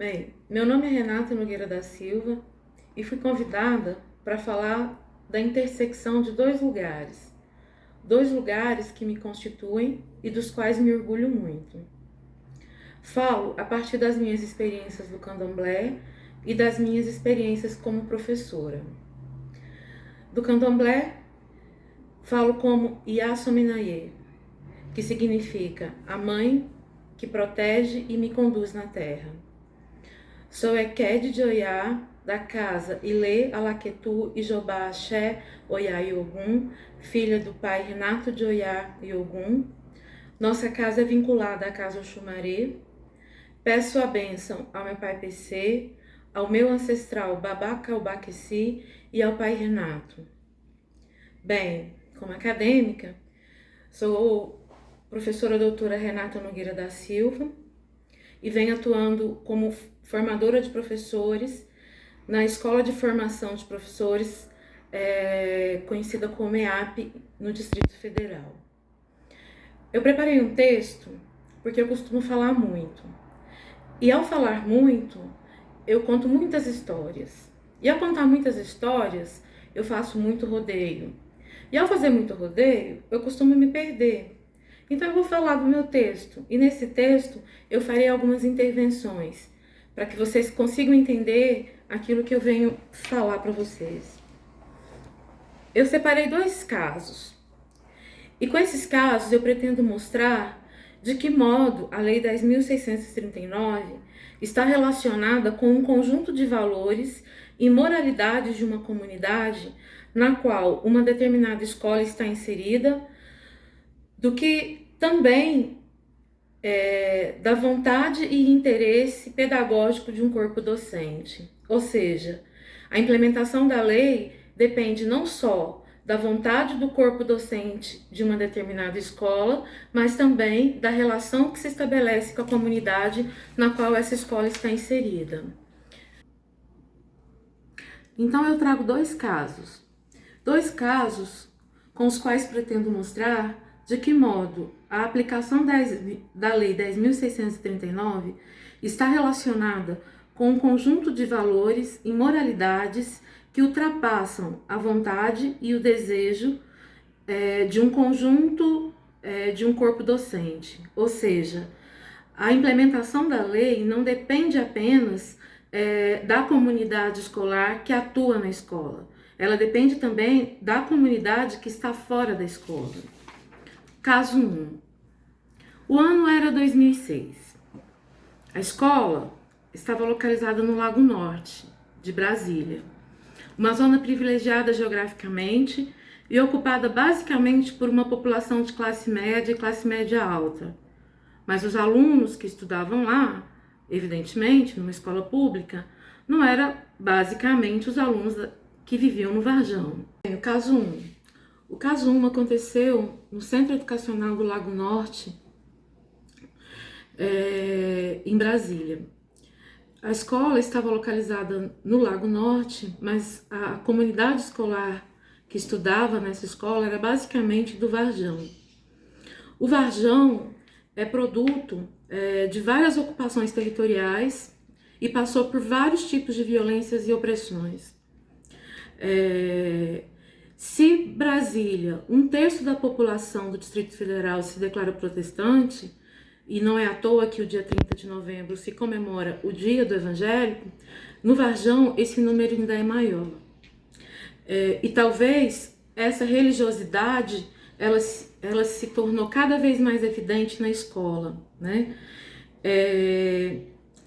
Bem, meu nome é Renata Nogueira da Silva e fui convidada para falar da intersecção de dois lugares que me constituem e dos quais me orgulho muito. Falo a partir das minhas experiências do candomblé e das minhas experiências como professora. Do candomblé, falo como Iasominaye, que significa a mãe que protege e me conduz na terra. Sou Ekede de Oiá, da casa Ilê Alaquetu Ijobá Axé Oiá e Ogum, filha do pai Renato de Oiá e Ogum. Nossa casa é vinculada à casa Oxumaré. Peço a bênção ao meu pai PC, ao meu ancestral Babá Calbaqueci e ao pai Renato. Bem, como acadêmica, sou professora doutora Renata Nogueira da Silva e venho atuando como formadora de professores na Escola de Formação de Professores, conhecida como EAP, no Distrito Federal. Eu preparei um texto porque eu costumo falar muito. E ao falar muito, eu conto muitas histórias. E ao contar muitas histórias, eu faço muito rodeio. E ao fazer muito rodeio, eu costumo me perder. Então eu vou falar do meu texto. E nesse texto eu farei algumas intervenções para que vocês consigam entender aquilo que eu venho falar para vocês. Eu separei 2 casos. E com esses casos eu pretendo mostrar de que modo a Lei 10.639 está relacionada com um conjunto de valores e moralidades de uma comunidade na qual uma determinada escola está inserida, do que também da vontade e interesse pedagógico de um corpo docente. Ou seja, a implementação da lei depende não só da vontade do corpo docente de uma determinada escola, mas também da relação que se estabelece com a comunidade na qual essa escola está inserida. Então eu trago 2 casos com os quais pretendo mostrar de que modo a aplicação da Lei 10.639 está relacionada com um conjunto de valores e moralidades que ultrapassam a vontade e o desejo de um conjunto de um corpo docente. Ou seja, a implementação da lei não depende apenas da comunidade escolar que atua na escola. Ela depende também da comunidade que está fora da escola. Caso 1. O ano era 2006. A escola estava localizada no Lago Norte, de Brasília. Uma zona privilegiada geograficamente e ocupada basicamente por uma população de classe média e classe média alta. Mas os alunos que estudavam lá, evidentemente, numa escola pública, não eram basicamente os alunos que viviam no Varjão. O caso 1. O caso 1 aconteceu no Centro Educacional do Lago Norte, em Brasília. A escola estava localizada no Lago Norte, mas a comunidade escolar que estudava nessa escola era basicamente do Varjão. O Varjão é produto de várias ocupações territoriais e passou por vários tipos de violências e opressões. Se Brasília, 1/3 da população do Distrito Federal se declara protestante, e não é à toa que o dia 30 de novembro se comemora o Dia do Evangélico, no Varjão esse número ainda é maior. E talvez essa religiosidade ela se tornou cada vez mais evidente na escola, né?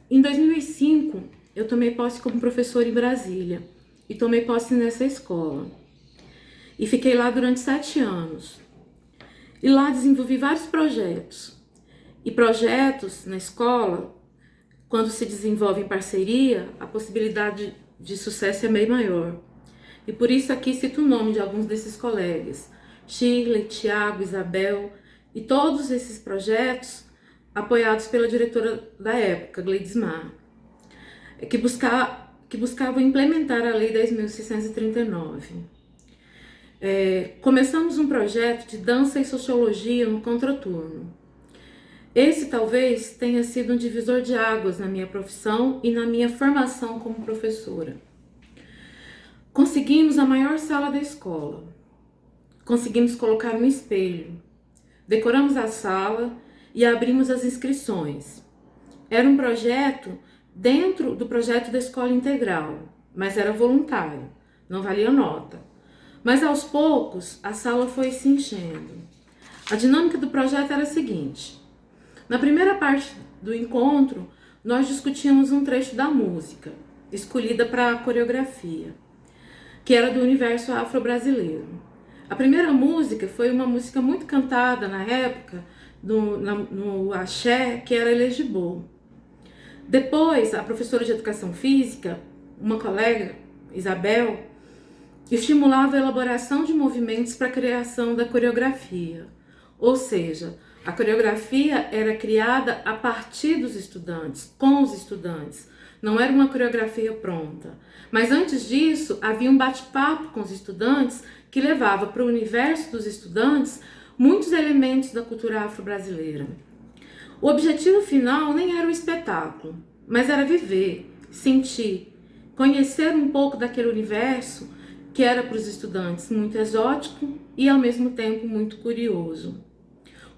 Em 2005, eu tomei posse como professora em Brasília e tomei posse nessa escola. E fiquei lá durante 7 anos. E lá desenvolvi vários projetos. E projetos na escola, quando se desenvolve em parceria, a possibilidade de sucesso é bem maior. E por isso aqui cito o nome de alguns desses colegas. Shirley, Tiago, Isabel, e todos esses projetos apoiados pela diretora da época, Gleides Mar, que buscavam implementar a Lei 10.639. Começamos um projeto de dança e sociologia no contraturno. Esse talvez tenha sido um divisor de águas na minha profissão e na minha formação como professora. Conseguimos a maior sala da escola. Conseguimos colocar um espelho. Decoramos a sala e abrimos as inscrições. Era um projeto dentro do projeto da escola integral, mas era voluntário, não valia nota. Mas aos poucos a sala foi se enchendo. A dinâmica do projeto era a seguinte: na primeira parte do encontro, nós discutimos um trecho da música, escolhida para a coreografia, que era do universo afro-brasileiro. A primeira música foi uma música muito cantada na época, no axé, que era Elegibô. Depois, a professora de educação física, uma colega, Isabel, estimulava a elaboração de movimentos para a criação da coreografia. Ou seja, a coreografia era criada a partir dos estudantes, com os estudantes. Não era uma coreografia pronta. Mas antes disso, havia um bate-papo com os estudantes que levava para o universo dos estudantes muitos elementos da cultura afro-brasileira. O objetivo final nem era o espetáculo, mas era viver, sentir, conhecer um pouco daquele universo que era para os estudantes muito exótico e ao mesmo tempo muito curioso.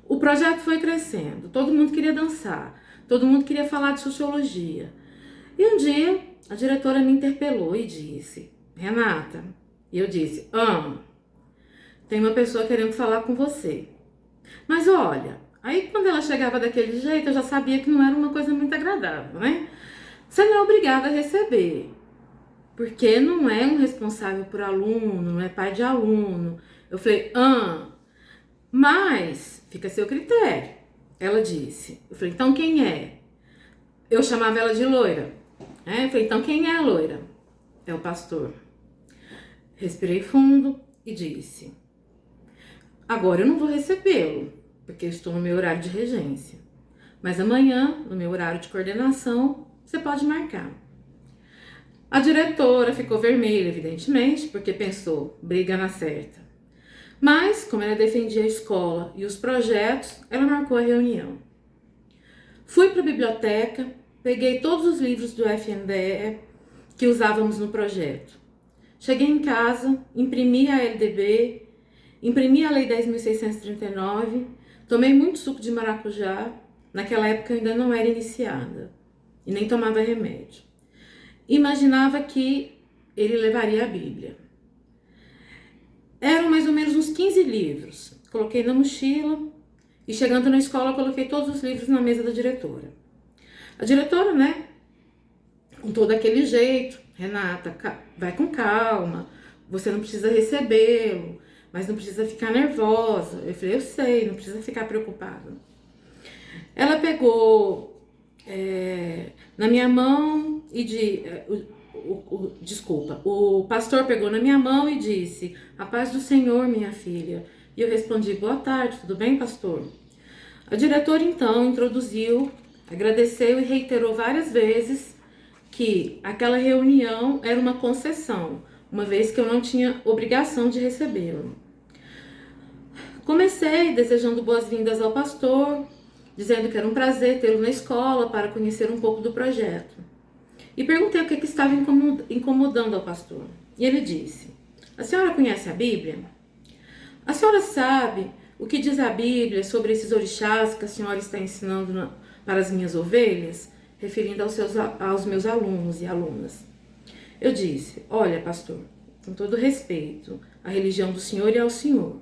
O projeto foi crescendo, todo mundo queria dançar, todo mundo queria falar de sociologia. E um dia a diretora me interpelou e disse: Renata, e eu disse: tem uma pessoa querendo falar com você. Mas olha, aí quando ela chegava daquele jeito, eu já sabia que não era uma coisa muito agradável, né? Você não é obrigada a receber, porque não é um responsável por aluno, não é pai de aluno. Eu falei: mas fica a seu critério. Ela disse. Eu falei: então quem é? Eu chamava ela de loira. Eu falei: então quem é a loira? É o pastor. Respirei fundo e disse: agora eu não vou recebê-lo, porque eu estou no meu horário de regência. Mas amanhã, no meu horário de coordenação, você pode marcar. A diretora ficou vermelha, evidentemente, porque pensou: briga na certa. Mas, como ela defendia a escola e os projetos, ela marcou a reunião. Fui para a biblioteca, peguei todos os livros do FNDE que usávamos no projeto. Cheguei em casa, imprimi a LDB, imprimi a Lei 10.639, tomei muito suco de maracujá. Naquela época eu ainda não era iniciada e nem tomava remédio. Imaginava que ele levaria a Bíblia. Eram mais ou menos uns 15 livros. Coloquei na mochila e chegando na escola coloquei todos os livros na mesa da diretora. A diretora, né, com todo aquele jeito: Renata, vai com calma, você não precisa recebê-lo, mas não precisa ficar nervosa. Eu falei: eu sei, não precisa ficar preocupada. Ela pegou na minha mão e o pastor pegou na minha mão e disse: a paz do Senhor, minha filha. E eu respondi: boa tarde, tudo bem, pastor? A diretora então introduziu, agradeceu e reiterou várias vezes que aquela reunião era uma concessão, uma vez que eu não tinha obrigação de recebê-lo. Comecei desejando boas-vindas ao pastor, dizendo que era um prazer tê-lo na escola para conhecer um pouco do projeto. E perguntei o que estava incomodando ao pastor. E ele disse: a senhora conhece a Bíblia? A senhora sabe o que diz a Bíblia sobre esses orixás que a senhora está ensinando para as minhas ovelhas? Referindo aos meus alunos e alunas. Eu disse: olha, pastor, com todo respeito à religião do senhor e ao senhor,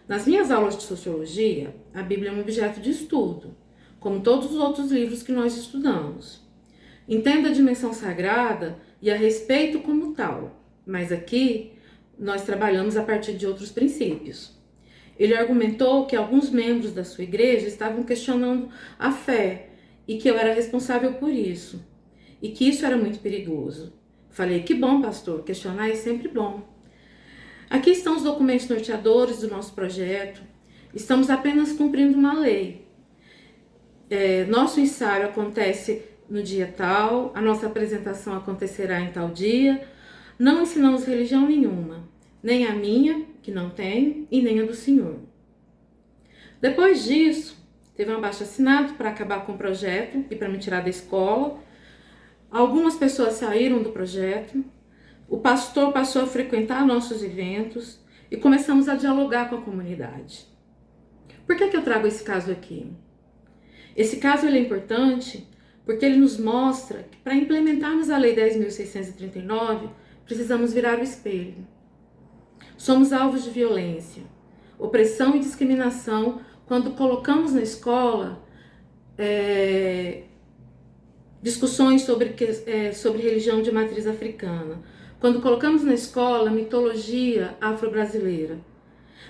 nas minhas aulas de sociologia, a Bíblia é um objeto de estudo, como todos os outros livros que nós estudamos. Entendo a dimensão sagrada e a respeito como tal, mas aqui nós trabalhamos a partir de outros princípios. Ele argumentou que alguns membros da sua igreja estavam questionando a fé e que eu era responsável por isso, e que isso era muito perigoso. Falei: que bom, pastor, questionar é sempre bom. Aqui estão os documentos norteadores do nosso projeto. Estamos apenas cumprindo uma lei. Nosso ensaio acontece no dia tal, a nossa apresentação acontecerá em tal dia. Não ensinamos religião nenhuma, nem a minha, que não tenho, e nem a do senhor. Depois disso, teve um abaixo-assinado para acabar com o projeto e para me tirar da escola. Algumas pessoas saíram do projeto, o pastor passou a frequentar nossos eventos e começamos a dialogar com a comunidade. Por que eu trago esse caso aqui? Esse caso ele é importante porque ele nos mostra que para implementarmos a Lei 10.639, precisamos virar o espelho. Somos alvos de violência, opressão e discriminação quando colocamos na escola discussões sobre religião de matriz africana, quando colocamos na escola mitologia afro-brasileira.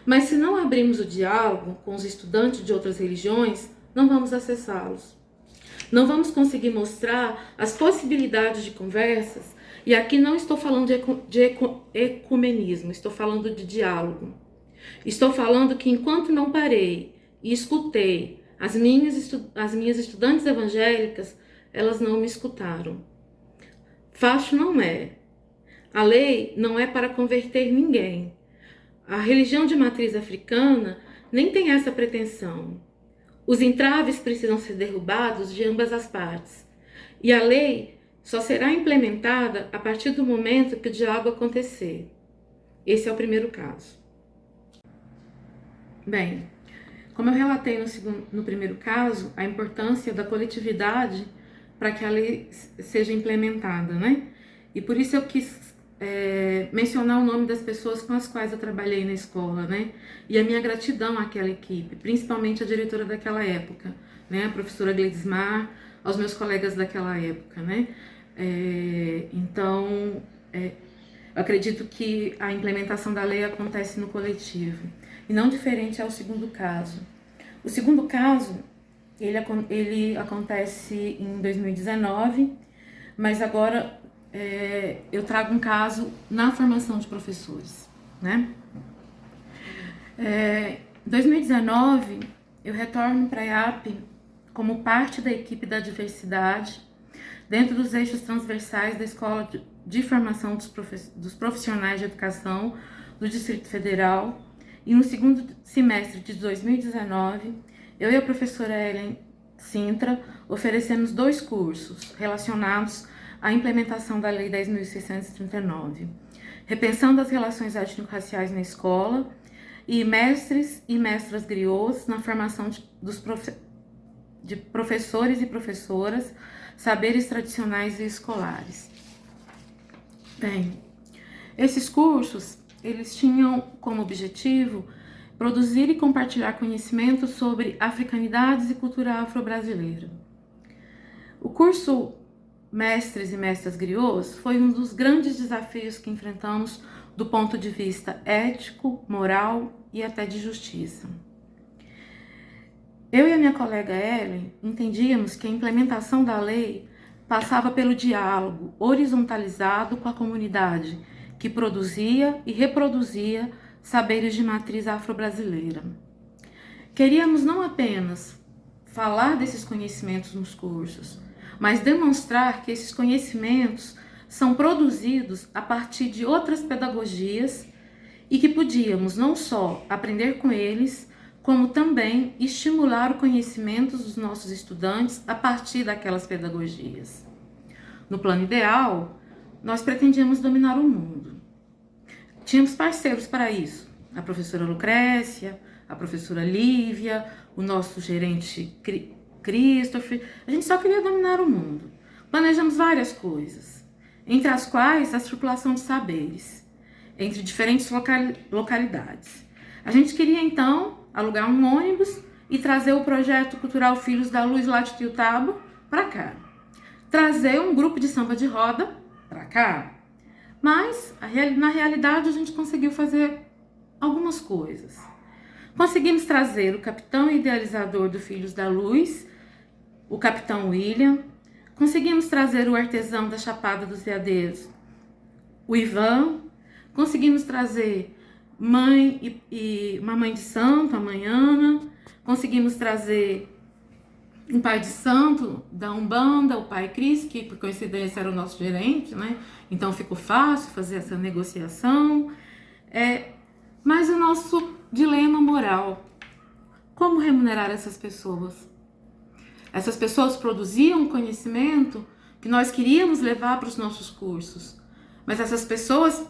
Mas se não abrirmos o diálogo com os estudantes de outras religiões, não vamos acessá-los. Não vamos conseguir mostrar as possibilidades de conversas, e aqui não estou falando de ecumenismo, estou falando de diálogo. Estou falando que enquanto não parei e escutei as minhas estudantes evangélicas, elas não me escutaram. Facho não é. A lei não é para converter ninguém. A religião de matriz africana nem tem essa pretensão. Os entraves precisam ser derrubados de ambas as partes. E a lei só será implementada a partir do momento que o diálogo acontecer. Esse é o primeiro caso. Bem, como eu relatei no primeiro caso, a importância da coletividade para que a lei seja implementada, né? E por isso eu quis mencionar o nome das pessoas com as quais eu trabalhei na escola, né? E a minha gratidão àquela equipe, principalmente a diretora daquela época, né? A professora Gleidismar, aos meus colegas daquela época, né? Então, eu acredito que a implementação da lei acontece no coletivo, e não diferente ao segundo caso. O segundo caso, ele acontece em 2019, mas agora eu trago um caso na formação de professores, né? Em 2019, eu retorno para a EAP como parte da equipe da diversidade, dentro dos eixos transversais da Escola de Formação dos Profissionais de Educação do Distrito Federal. E no segundo semestre de 2019, eu e a professora Ellen Sintra oferecemos 2 cursos relacionados à implementação da Lei 10.639, repensando as relações étnico-raciais na escola, e mestres e mestras griots na formação de professores e professoras, saberes tradicionais e escolares. Bem, esses cursos, eles tinham como objetivo produzir e compartilhar conhecimento sobre africanidades e cultura afro-brasileira. O curso Mestres e Mestras Griots foi um dos grandes desafios que enfrentamos do ponto de vista ético, moral e até de justiça. Eu e a minha colega Ellen entendíamos que a implementação da lei passava pelo diálogo horizontalizado com a comunidade que produzia e reproduzia saberes de matriz afro-brasileira. Queríamos não apenas falar desses conhecimentos nos cursos, mas demonstrar que esses conhecimentos são produzidos a partir de outras pedagogias e que podíamos não só aprender com eles, como também estimular o conhecimento dos nossos estudantes a partir daquelas pedagogias. No plano ideal, nós pretendíamos dominar o mundo. Tínhamos parceiros para isso, a professora Lucrécia, a professora Lívia, o nosso gerente Christopher. A gente só queria dominar o mundo. Planejamos várias coisas, entre as quais a circulação de saberes, entre diferentes localidades. A gente queria, então, alugar um ônibus e trazer o projeto cultural Filhos da Luz lá de Tiutaba para cá. Trazer um grupo de samba de roda para cá. Mas, na realidade, a gente conseguiu fazer algumas coisas. Conseguimos trazer o capitão idealizador do Filhos da Luz, o capitão William. Conseguimos trazer o artesão da Chapada dos Veadeiros, o Ivan. Conseguimos trazer uma mãe de santo, a mãe Ana. Conseguimos trazer um pai de santo da Umbanda, o pai Cris, que por coincidência era o nosso gerente, né? Então ficou fácil fazer essa negociação. Mas o nosso dilema moral, Como remunerar essas pessoas? Essas pessoas produziam conhecimento que nós queríamos levar para os nossos cursos, mas essas pessoas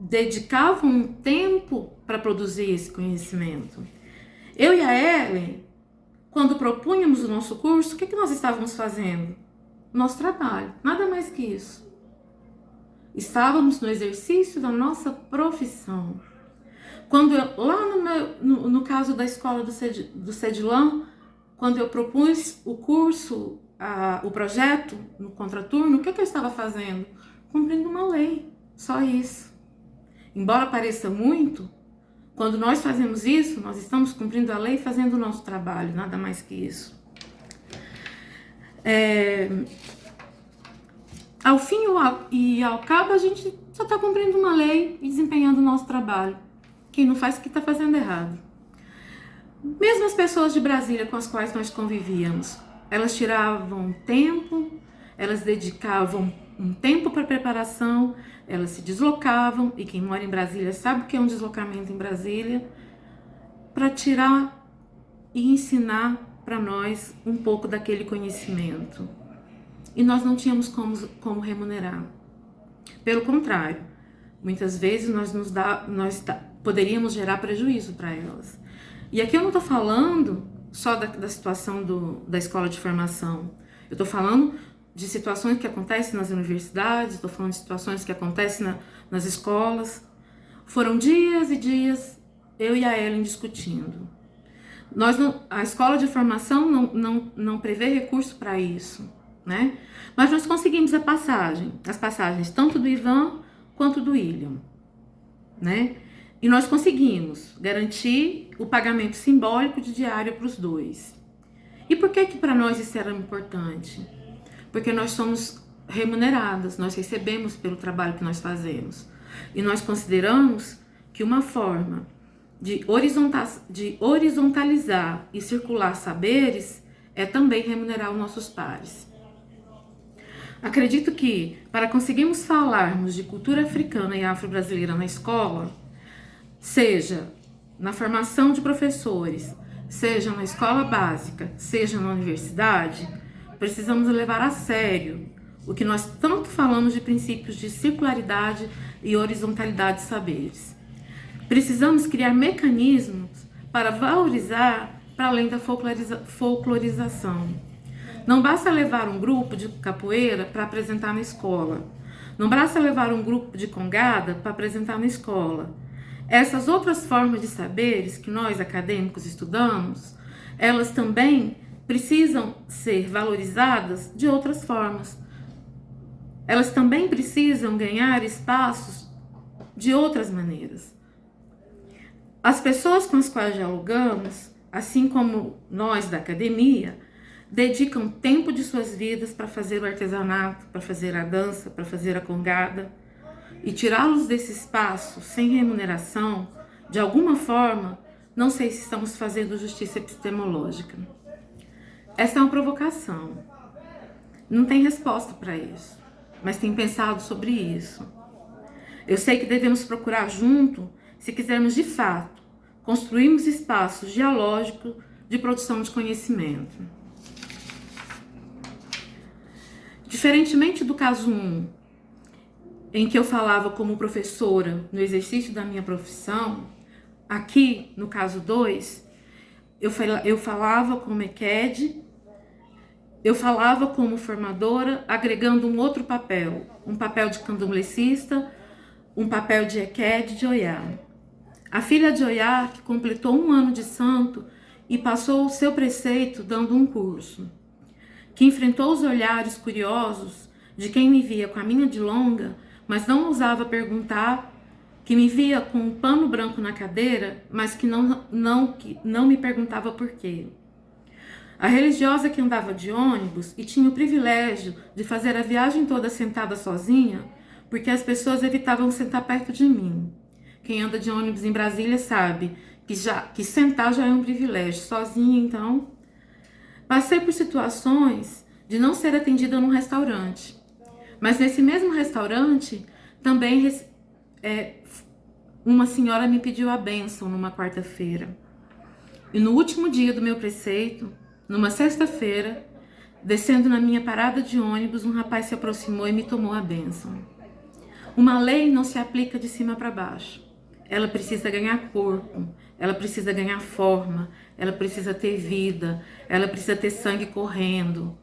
dedicavam um tempo para produzir esse conhecimento. Eu e a Ellen, quando propunhamos o nosso curso, o que nós estávamos fazendo? Nosso trabalho, nada mais que isso. Estávamos no exercício da nossa profissão. Quando lá no caso da escola do CEDILAN, quando eu propus o curso, o projeto no contraturno, o que eu estava fazendo? Cumprindo uma lei, só isso. Embora pareça muito, quando nós fazemos isso, nós estamos cumprindo a lei e fazendo o nosso trabalho, nada mais que isso. Ao fim e ao cabo, a gente só está cumprindo uma lei e desempenhando o nosso trabalho. Quem não faz, que está fazendo errado. Mesmo as pessoas de Brasília com as quais nós convivíamos, elas tiravam tempo, elas dedicavam um tempo para preparação, elas se deslocavam, e quem mora em Brasília sabe o que é um deslocamento em Brasília, para tirar e ensinar para nós um pouco daquele conhecimento. E nós não tínhamos como remunerar. Pelo contrário, muitas vezes nós poderíamos gerar prejuízo para elas. E aqui eu não estou falando só da situação da escola de formação. Eu estou falando de situações que acontecem nas universidades, estou falando de situações que acontecem nas escolas. Foram dias e dias eu e a Ellen discutindo. A escola de formação não prevê recurso para isso, né? Mas nós conseguimos as passagens tanto do Ivan quanto do William, né? E nós conseguimos garantir o pagamento simbólico de diária para os dois. E por que para nós isso era importante? Porque nós somos remuneradas, nós recebemos pelo trabalho que nós fazemos. E nós consideramos que uma forma de horizontalizar e circular saberes é também remunerar os nossos pares. Acredito que, para conseguirmos falarmos de cultura africana e afro-brasileira na escola, seja na formação de professores, seja na escola básica, seja na universidade, precisamos levar a sério o que nós tanto falamos de princípios de circularidade e horizontalidade de saberes. Precisamos criar mecanismos para valorizar para além da folclorização. Não basta levar um grupo de capoeira para apresentar na escola. Não basta levar um grupo de congada para apresentar na escola. Essas outras formas de saberes que nós, acadêmicos, estudamos, elas também precisam ser valorizadas de outras formas. Elas também precisam ganhar espaços de outras maneiras. As pessoas com as quais dialogamos, assim como nós da academia, dedicam tempo de suas vidas para fazer o artesanato, para fazer a dança, para fazer a congada. E tirá-los desse espaço sem remuneração, de alguma forma, não sei se estamos fazendo justiça epistemológica. Essa é uma provocação. Não tem resposta para isso, mas tem pensado sobre isso. Eu sei que devemos procurar junto, se quisermos de fato, construirmos espaços dialógicos de produção de conhecimento. Diferentemente do caso 1, em que eu falava como professora no exercício da minha profissão, aqui, no caso 2, eu falava como EQED, eu falava como formadora, agregando um outro papel, um papel de candomblessista, um papel de EQED de Oiá. A filha de Oiá, que completou 1 ano de santo e passou o seu preceito dando um curso, que enfrentou os olhares curiosos de quem me via com a minha de longa, mas não ousava perguntar, que me via com um pano branco na cadeira, mas que não me perguntava por quê. A religiosa que andava de ônibus e tinha o privilégio de fazer a viagem toda sentada sozinha, porque as pessoas evitavam sentar perto de mim. Quem anda de ônibus em Brasília sabe que sentar já é um privilégio. Sozinha, então, passei por situações de não ser atendida num restaurante. Mas nesse mesmo restaurante, também uma senhora me pediu a bênção numa quarta-feira. E no último dia do meu preceito, numa sexta-feira, descendo na minha parada de ônibus, um rapaz se aproximou e me tomou a bênção. Uma lei não se aplica de cima para baixo. Ela precisa ganhar corpo, ela precisa ganhar forma, ela precisa ter vida, ela precisa ter sangue correndo.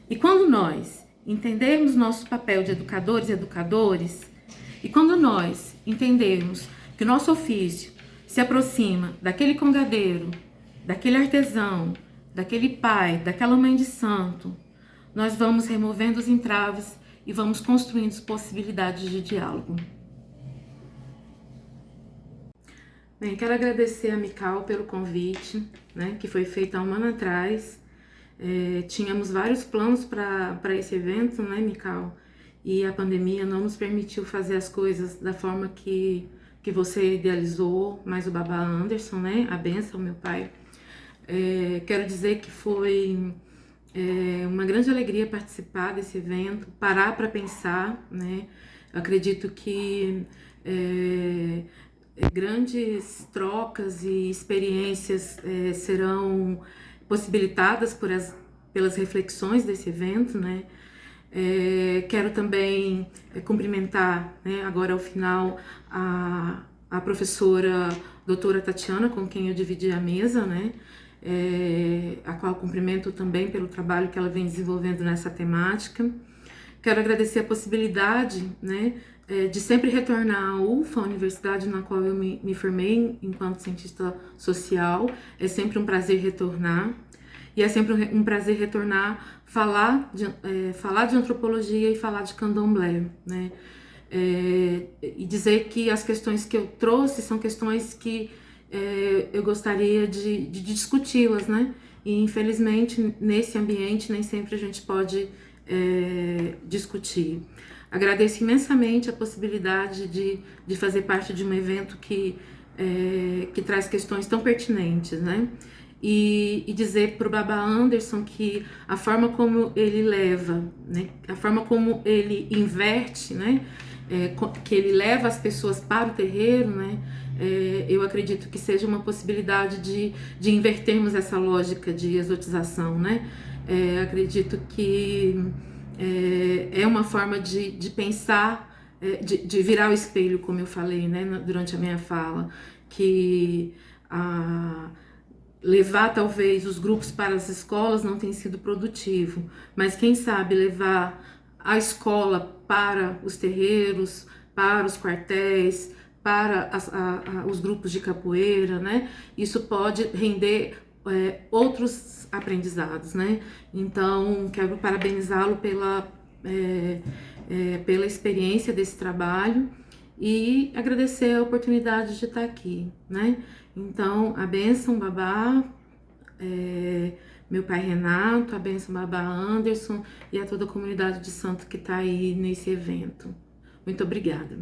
E quando nós entendermos nosso papel de educadores e educadores, e quando nós entendermos que o nosso ofício se aproxima daquele congadeiro, daquele artesão, daquele pai, daquela mãe de santo, nós vamos removendo os entraves e vamos construindo possibilidades de diálogo. Bem, quero agradecer a Mical pelo convite, né, que foi feito há um ano atrás. Tínhamos vários planos para esse evento, né, Mical? E a pandemia não nos permitiu fazer as coisas da forma que você idealizou, mas o Babá Anderson, né, a bênção, meu pai. Quero dizer que foi uma grande alegria participar desse evento, parar para pensar, né? Eu acredito que grandes trocas e experiências serão possibilitadas pelas reflexões desse evento, né? Quero também cumprimentar, né, agora ao final, a professora doutora Tatiana, com quem eu dividi a mesa, né? A qual cumprimento também pelo trabalho que ela vem desenvolvendo nessa temática. Quero agradecer a possibilidade, né, de sempre retornar à UFA, a universidade na qual eu me formei enquanto cientista social. É sempre um prazer retornar. E é sempre um prazer retornar, falar de antropologia e falar de candomblé, né? E dizer que as questões que eu trouxe são questões que eu gostaria de discuti-las, né? E infelizmente nesse ambiente nem sempre a gente pode discutir. Agradeço imensamente a possibilidade de fazer parte de um evento que traz questões tão pertinentes, né? E dizer para o Babá Anderson que a forma como ele leva, né, a forma como ele inverte, né, que ele leva as pessoas para o terreiro, né, eu acredito que seja uma possibilidade de invertermos essa lógica de exotização, né. Acredito que é uma forma de pensar, de virar o espelho, como eu falei, né, durante a minha fala, que levar talvez os grupos para as escolas não tem sido produtivo, mas quem sabe levar a escola para os terreiros, para os quartéis, para os grupos de capoeira, né? Isso pode render outros aprendizados, né? Então, quero parabenizá-lo pela experiência desse trabalho e agradecer a oportunidade de estar aqui, né? Então, a bênção, Babá, meu pai Renato, a bênção, Babá Anderson e a toda a comunidade de santo que está aí nesse evento. Muito obrigada.